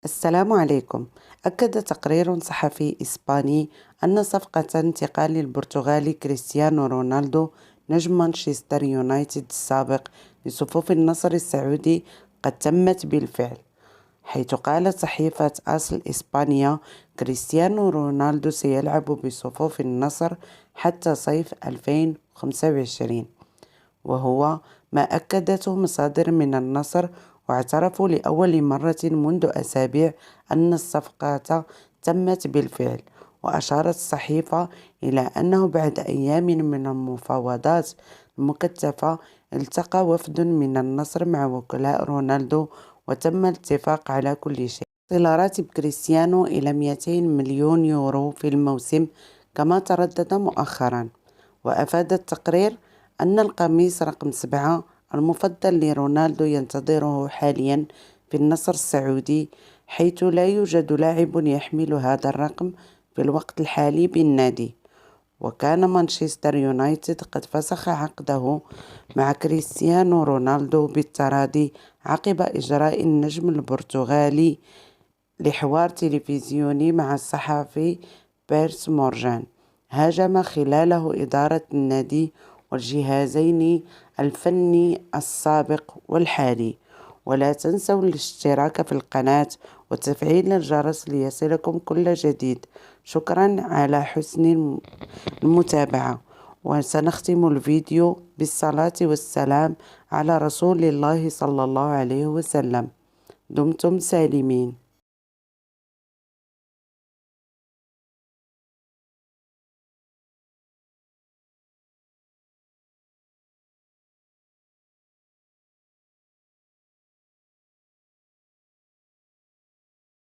السلام عليكم. أكد تقرير صحفي إسباني أن صفقة انتقال البرتغالي كريستيانو رونالدو نجم مانشستر يونايتد السابق لصفوف النصر السعودي قد تمت بالفعل، حيث قالت صحيفة آس الإسبانية: كريستيانو رونالدو سيلعب بصفوف النصر حتى صيف 2025، وهو ما أكدته مصادر من النصر، واعترفوا لأول مرة منذ أسابيع أن الصفقة تمت بالفعل. وأشارت الصحيفة إلى أنه بعد أيام من المفاوضات المكثفة التقى وفد من النصر مع وكلاء رونالدو، وتم الاتفاق على كل شيء، يصل راتب كريستيانو إلى 200 مليون يورو في الموسم كما تردد مؤخرا. وأفاد التقرير أن القميص رقم 7 المفضل لرونالدو ينتظره حاليا في النصر السعودي، حيث لا يوجد لاعب يحمل هذا الرقم في الوقت الحالي بالنادي. وكان مانشستر يونايتد قد فسخ عقده مع كريستيانو رونالدو بالتراضي عقب إجراء النجم البرتغالي لحوار تلفزيوني مع الصحفي بيرس مورجان، هاجم خلاله إدارة النادي والجهازين الفني السابق والحالي. ولا تنسوا الاشتراك في القناة وتفعيل الجرس ليصلكم كل جديد. شكرا على حسن المتابعة، وسنختم الفيديو بالصلاة والسلام على رسول الله صلى الله عليه وسلم. دمتم سالمين.